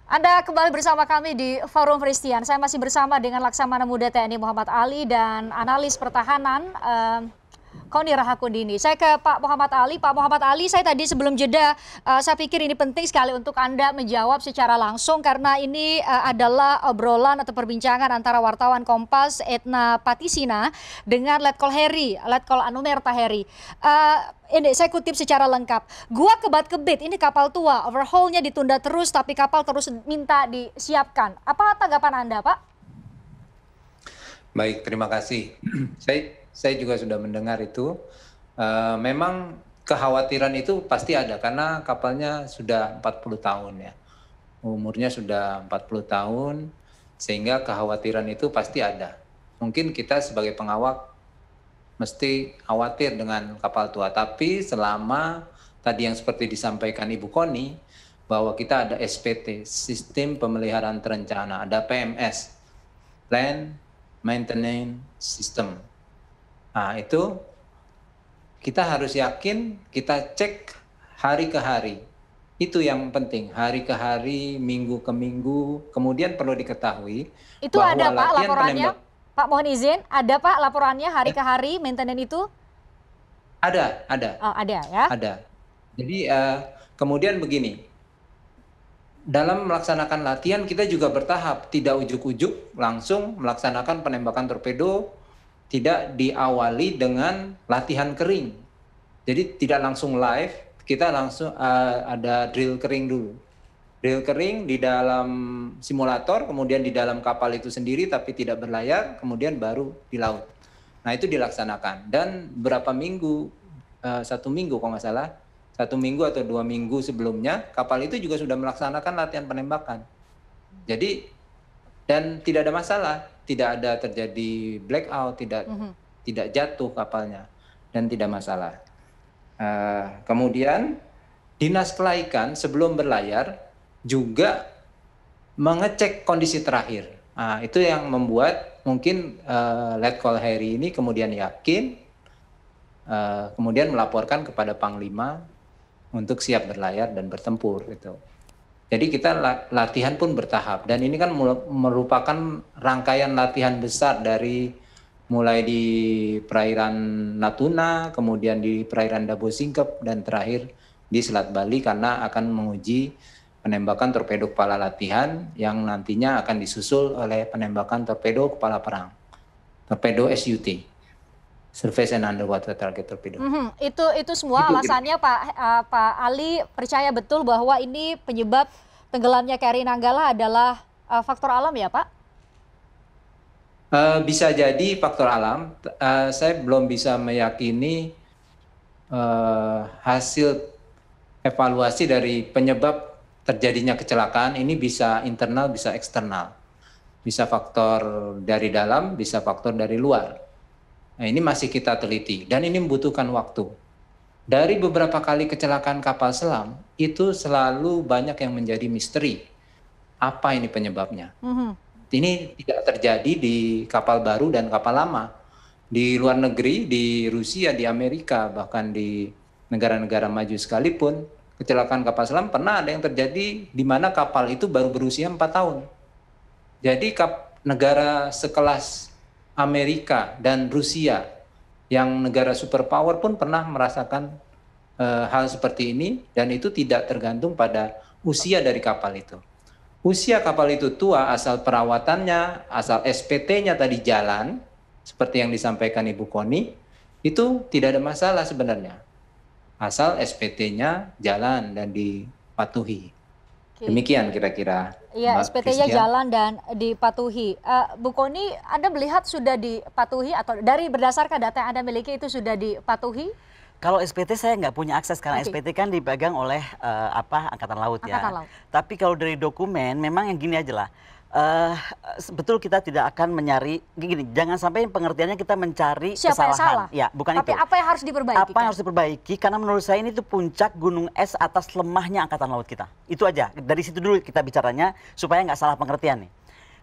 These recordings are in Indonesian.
Anda kembali bersama kami di Forum Christian. Saya masih bersama dengan Laksamana Muda TNI Muhammad Ali dan analis pertahanan Koni Rahakundini. Saya ke Pak Muhammad Ali. Pak Muhammad Ali, saya tadi sebelum jeda, saya pikir ini penting sekali untuk Anda menjawab secara langsung karena ini adalah obrolan atau perbincangan antara wartawan Kompas Etna Patisina dengan Letkol Heri, Letkol Anumerta Heri. Ini saya kutip secara lengkap. Gua kebat-kebit, ini kapal tua, overhaulnya ditunda terus tapi kapal terus minta disiapkan. Apa tanggapan Anda, Pak? Baik, terima kasih. Saya juga sudah mendengar itu. Memang kekhawatiran itu pasti ada karena kapalnya sudah 40 tahun ya. Umurnya sudah 40 tahun sehingga kekhawatiran itu pasti ada. Mungkin kita sebagai pengawak mesti khawatir dengan kapal tua. Tapi selama tadi yang seperti disampaikan Ibu Koni, bahwa kita ada SPT, Sistem Pemeliharaan Terencana, ada PMS, Plan Maintenance System. Nah itu kita harus yakin, kita cek hari ke hari. Itu yang penting, hari ke hari, minggu ke minggu. Kemudian perlu diketahui itu bahwa ada Pak latihan laporannya? Pak mohon izin, ada Pak laporannya hari ke hari maintenance itu? Ada. Oh, ada ya? Ada. Jadi kemudian begini, dalam melaksanakan latihan kita juga bertahap, tidak ujuk-ujuk langsung melaksanakan penembakan torpedo, tidak diawali dengan latihan kering. Jadi tidak langsung live, kita langsung ada drill kering dulu. Drill kering di dalam simulator, kemudian di dalam kapal itu sendiri tapi tidak berlayar, kemudian baru di laut. Nah itu dilaksanakan dan berapa minggu, 1 minggu kalau nggak salah, 1 minggu atau 2 minggu sebelumnya kapal itu juga sudah melaksanakan latihan penembakan. Jadi dan tidak ada masalah, tidak ada terjadi blackout, tidak jatuh kapalnya dan tidak masalah. Kemudian dinas kelaikan sebelum berlayar juga mengecek kondisi terakhir. Nah, itu yang membuat mungkin Letkol Heri ini kemudian yakin, kemudian melaporkan kepada Panglima untuk siap berlayar dan bertempur. Gitu. Jadi kita latihan pun bertahap dan ini kan merupakan rangkaian latihan besar dari mulai di perairan Natuna, kemudian di perairan Dabo Singkep dan terakhir di Selat Bali karena akan menguji penembakan torpedo kepala latihan yang nantinya akan disusul oleh penembakan torpedo kepala perang, torpedo SUT, Surface and Underwater Target Torpedo. Itu semua alasannya Pak Ali percaya betul bahwa ini penyebab tenggelamnya KRI Nanggala adalah faktor alam ya Pak? Bisa jadi faktor alam. Saya belum bisa meyakini hasil evaluasi dari penyebab terjadinya kecelakaan ini bisa internal, bisa eksternal. Bisa faktor dari dalam, bisa faktor dari luar. Nah, ini masih kita teliti dan ini membutuhkan waktu. Dari beberapa kali kecelakaan kapal selam, itu selalu banyak yang menjadi misteri. Apa ini penyebabnya? Ini tidak terjadi di kapal baru dan kapal lama. Di luar negeri, di Rusia, di Amerika, bahkan di negara-negara maju sekalipun, kecelakaan kapal selam pernah ada yang terjadi di mana kapal itu baru berusia 4 tahun. Jadi negara sekelas Amerika dan Rusia yang negara superpower pun pernah merasakan hal seperti ini dan itu tidak tergantung pada usia dari kapal itu. Usia kapal itu tua asal perawatannya, asal SPT-nya tadi jalan, seperti yang disampaikan Ibu Koni, itu tidak ada masalah sebenarnya. Asal SPT-nya jalan dan dipatuhi. Demikian kira-kira. Iya, SPT-nya jalan dan dipatuhi. Bu Koni, Anda melihat sudah dipatuhi atau dari berdasarkan data yang Anda miliki itu sudah dipatuhi? Kalau SPT saya nggak punya akses karena SPT kan dipegang oleh Angkatan Laut ya. Angkatan Laut. Tapi kalau dari dokumen memang yang gini aja lah. Betul kita tidak akan menyari gini, jangan sampai pengertiannya kita mencari siapa kesalahan. Yang salah? Ya, bukan tapi itu. Apa yang harus diperbaiki? Apa yang harus diperbaiki? Karena menurut saya ini tuh puncak gunung es atas lemahnya Angkatan Laut kita. Itu aja. Dari situ dulu kita bicaranya supaya nggak salah pengertian nih.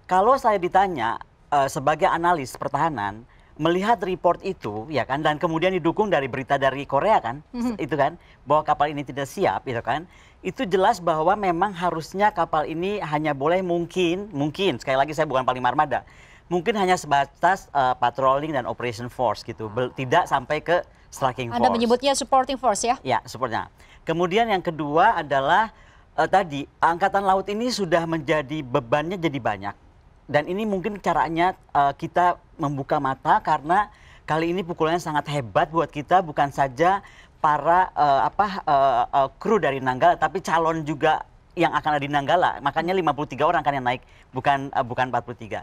Kalau saya ditanya sebagai analis pertahanan, melihat report itu, ya kan, dan kemudian didukung dari berita dari Korea kan, itu kan, bahwa kapal ini tidak siap, gitu kan, itu jelas bahwa memang harusnya kapal ini hanya boleh mungkin, sekali lagi saya bukan Panglima Armada, mungkin hanya sebatas patrolling dan operation force gitu, tidak sampai ke striking force. Anda menyebutnya supporting force ya? Ya, supportnya. Kemudian yang kedua adalah tadi angkatan laut ini sudah menjadi bebannya jadi banyak. Dan ini mungkin caranya kita membuka mata karena kali ini pukulannya sangat hebat buat kita, bukan saja para kru dari Nanggala tapi calon juga yang akan ada di Nanggala. Makanya 53 orang kan yang naik, bukan 43.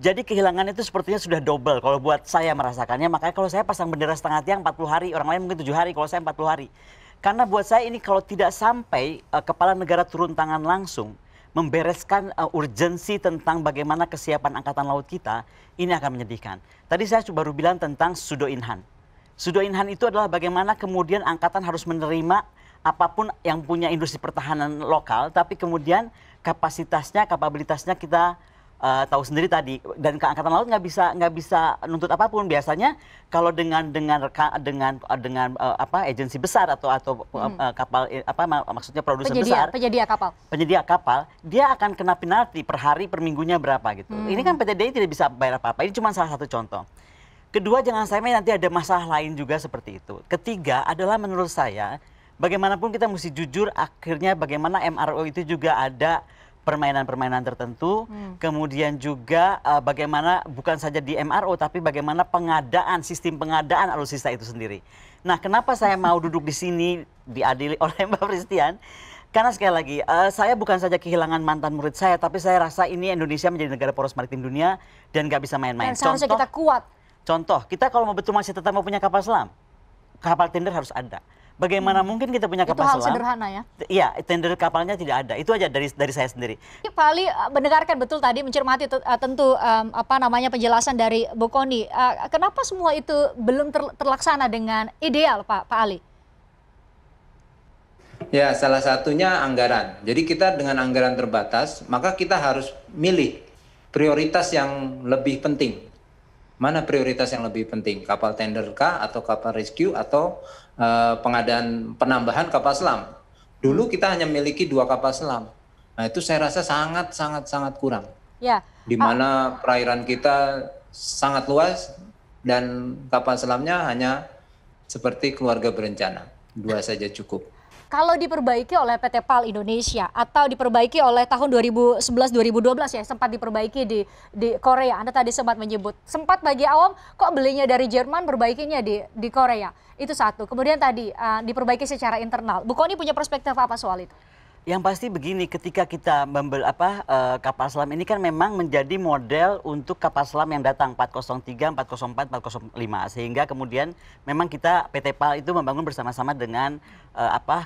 Jadi kehilangan itu sepertinya sudah double kalau buat saya merasakannya. Makanya kalau saya pasang bendera setengah tiang 40 hari, orang lain mungkin 7 hari, kalau saya 40 hari. Karena buat saya ini kalau tidak sampai kepala negara turun tangan langsung membereskan urgensi tentang bagaimana kesiapan angkatan laut kita, ini akan menyedihkan. Tadi saya baru bilang tentang Sudo Inhan. Sudo Inhan itu adalah bagaimana kemudian angkatan harus menerima apapun yang punya industri pertahanan lokal, tapi kemudian kapasitasnya, kapabilitasnya kita tahu sendiri tadi, dan ke angkatan laut nggak bisa nuntut apapun. Biasanya kalau dengan agensi besar atau kapal maksudnya produsen besar, penyedia kapal, dia akan kena penalti per hari, per minggunya berapa gitu. Ini kan PT DI tidak bisa bayar apa-apa. Ini cuma salah satu contoh. Kedua, jangan sampai nanti ada masalah lain juga seperti itu. Ketiga adalah menurut saya bagaimanapun kita mesti jujur, akhirnya bagaimana MRO itu juga ada permainan-permainan tertentu, kemudian juga bagaimana bukan saja di MRO tapi bagaimana sistem pengadaan alutsista itu sendiri. Nah, kenapa saya mau duduk di sini diadili oleh Mbak Pristian? Karena sekali lagi, saya bukan saja kehilangan mantan murid saya, tapi saya rasa ini Indonesia menjadi negara poros maritim dunia dan nggak bisa main-main. Dan seharusnya kita kuat. Contoh, kita kalau mau betul masih tetap mau punya kapal selam, kapal tender harus ada. Bagaimana mungkin kita punya kapal selam? Itu hal sederhana ya? Iya, tender kapalnya tidak ada. Itu aja dari saya sendiri. Pak Ali mendengarkan betul tadi, mencermati tentu penjelasan dari Bu Kony. Kenapa semua itu belum terlaksana dengan ideal, Pak Ali? Ya, salah satunya anggaran. Jadi kita dengan anggaran terbatas, maka kita harus milih prioritas yang lebih penting. Mana prioritas yang lebih penting? Kapal tender kah atau kapal rescue atau penambahan kapal selam? Dulu kita hanya memiliki 2 kapal selam. Nah, itu saya rasa sangat kurang. Ya. Di mana perairan kita sangat luas dan kapal selamnya hanya seperti keluarga berencana. 2 saja cukup. Kalau diperbaiki oleh PT PAL Indonesia atau diperbaiki oleh tahun 2011-2012 ya, sempat diperbaiki di Korea. Anda tadi sempat menyebut, sempat bagi awam kok belinya dari Jerman, perbaikinya di Korea. Itu satu. Kemudian tadi diperbaiki secara internal. Bu Kony punya perspektif apa soal itu? Yang pasti begini, ketika kita membeli kapal selam ini kan memang menjadi model untuk kapal selam yang datang 403, 404, 405, sehingga kemudian memang kita PT PAL itu membangun bersama-sama dengan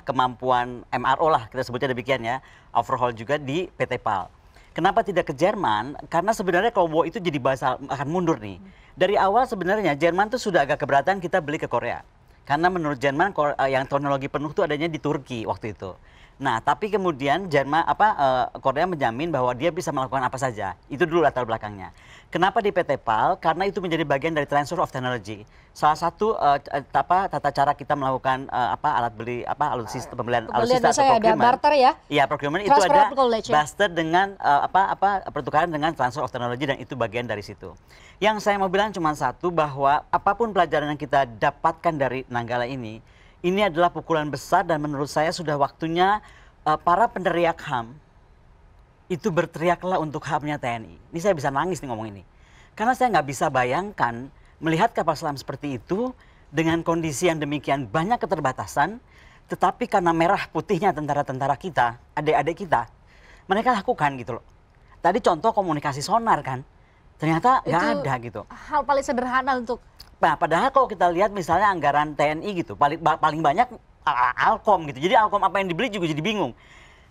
kemampuan MRO lah, kita sebutnya demikian ya, overhaul juga di PT PAL. Kenapa tidak ke Jerman? Karena sebenarnya kalau itu jadi bahasa akan mundur nih. Dari awal sebenarnya Jerman tuh sudah agak keberatan kita beli ke Korea. Karena menurut Jerman yang teknologi penuh itu adanya di Turki waktu itu. Nah, tapi kemudian Korea menjamin bahwa dia bisa melakukan apa saja. Itu dulu latar belakangnya. Kenapa di PT PAL? Karena itu menjadi bagian dari transfer of technology. Salah satu tata cara kita melakukan alutsista pembelian alutsista atau procurement. Ada barter ya? Iya, procurement itu ada barter dengan pertukaran dengan transfer of technology, dan itu bagian dari situ. Yang saya mau bilang cuma satu, bahwa apapun pelajaran yang kita dapatkan dari Nanggala ini adalah pukulan besar, dan menurut saya sudah waktunya para peneriak HAM itu berteriaklah untuk HAM-nya TNI. Ini saya bisa nangis nih ngomong ini. Karena saya nggak bisa bayangkan melihat kapal selam seperti itu dengan kondisi yang demikian banyak keterbatasan, tetapi karena merah putihnya tentara-tentara kita, adik-adik kita, mereka lakukan gitu loh. Tadi contoh komunikasi sonar kan, ternyata nggak ada gitu. Hal paling sederhana untuk... Nah, padahal kalau kita lihat misalnya anggaran TNI gitu, paling banyak Alkom gitu. Jadi Alkom apa yang dibeli juga jadi bingung.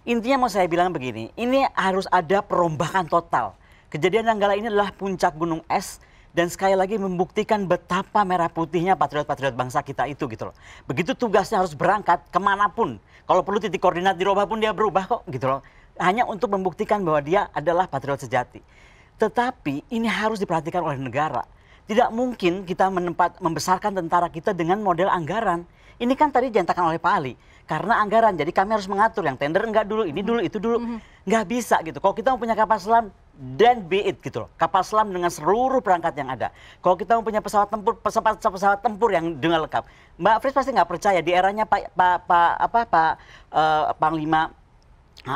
Intinya mau saya bilang begini, ini harus ada perombakan total. Kejadian Nanggala ini adalah puncak gunung es, dan sekali lagi membuktikan betapa merah putihnya patriot-patriot bangsa kita itu gitu loh. Begitu tugasnya harus berangkat kemanapun. Kalau perlu titik koordinat dirubah pun dia berubah kok gitu loh. Hanya untuk membuktikan bahwa dia adalah patriot sejati. Tetapi ini harus diperhatikan oleh negara. Tidak mungkin kita membesarkan tentara kita dengan model anggaran. Ini kan tadi dinyatakan oleh Pak Ali. Karena anggaran, jadi kami harus mengatur yang tender enggak dulu, ini dulu, itu dulu. Nggak bisa gitu. Kalau kita mau punya kapal selam, then be it gitu loh. Kapal selam dengan seluruh perangkat yang ada. Kalau kita mau punya pesawat tempur yang dengan lengkap. Mbak Fris pasti nggak percaya di eranya Panglima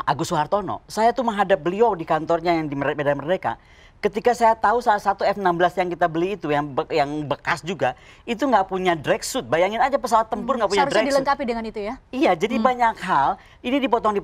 Agus Suhartono. Saya tuh menghadap beliau di kantornya yang di Medan Merdeka. Ketika saya tahu salah satu F-16 yang kita beli itu yang bekas juga itu nggak punya drag suit. Bayangin aja pesawat tempur nggak punya drag suit. Seharusnya dilengkapi dengan itu ya? Iya, jadi banyak hal ini dipotong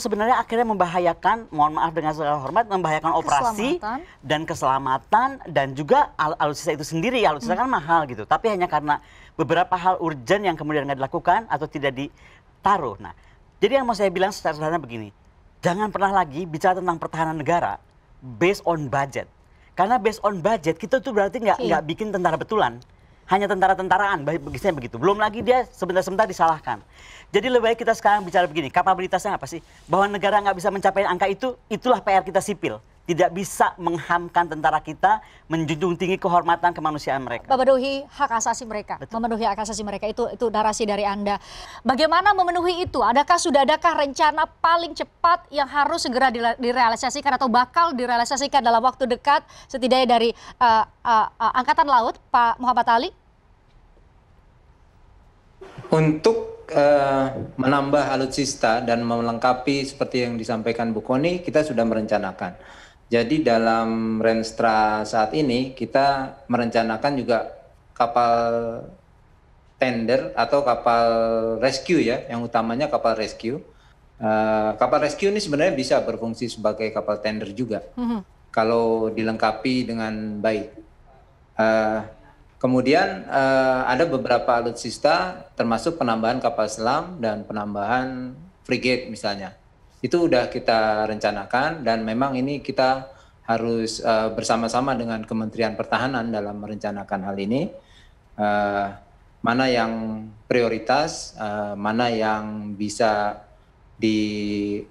sebenarnya akhirnya membahayakan, mohon maaf dengan segala hormat, membahayakan operasi dan keselamatan dan juga alutsista itu sendiri. Alutsista kan mahal gitu. Tapi hanya karena beberapa hal urgent yang kemudian nggak dilakukan atau tidak ditaruh. Nah, jadi yang mau saya bilang secara sederhana begini, jangan pernah lagi bicara tentang pertahanan negara based on budget. Karena based on budget kita tuh berarti nggak bikin tentara betulan. Hanya tentara-tentaraan, bagisnya begitu. Belum lagi dia sebentar-sebentar disalahkan. Jadi lebih baik kita sekarang bicara begini, kapabilitasnya apa sih? Bahwa negara nggak bisa mencapai angka itu, itulah PR kita sipil. Tidak bisa menghamkan tentara kita, menjunjung tinggi kehormatan kemanusiaan mereka. Memenuhi hak asasi mereka, memenuhi hak asasi mereka, itu narasi dari Anda. Bagaimana memenuhi itu? Adakah rencana paling cepat yang harus segera direalisasikan atau bakal direalisasikan dalam waktu dekat, setidaknya dari Angkatan Laut, Pak Muhammad Ali? Untuk menambah alutsista dan melengkapi seperti yang disampaikan Bu Kony, kita sudah merencanakan. Jadi dalam Renstra saat ini kita merencanakan juga kapal tender atau kapal rescue ya, yang utamanya kapal rescue. Kapal rescue ini sebenarnya bisa berfungsi sebagai kapal tender juga, kalau dilengkapi dengan baik. Kemudian ada beberapa alutsista termasuk penambahan kapal selam dan penambahan frigate misalnya. Itu udah kita rencanakan dan memang ini kita harus bersama-sama dengan Kementerian Pertahanan dalam merencanakan hal ini. Mana yang prioritas, mana yang bisa didahulukan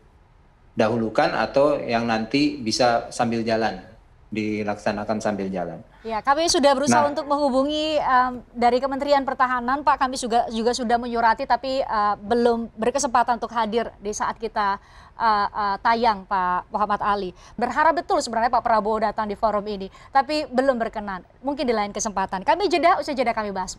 atau yang nanti bisa sambil jalan, dilaksanakan sambil jalan. Ya, kami sudah berusaha untuk menghubungi dari Kementerian Pertahanan, Pak. Kami juga sudah menyurati, tapi belum berkesempatan untuk hadir di saat kita tayang, Pak Muhammad Ali. Berharap betul sebenarnya Pak Prabowo datang di forum ini, tapi belum berkenan. Mungkin di lain kesempatan. Kami usai jeda kami bahas.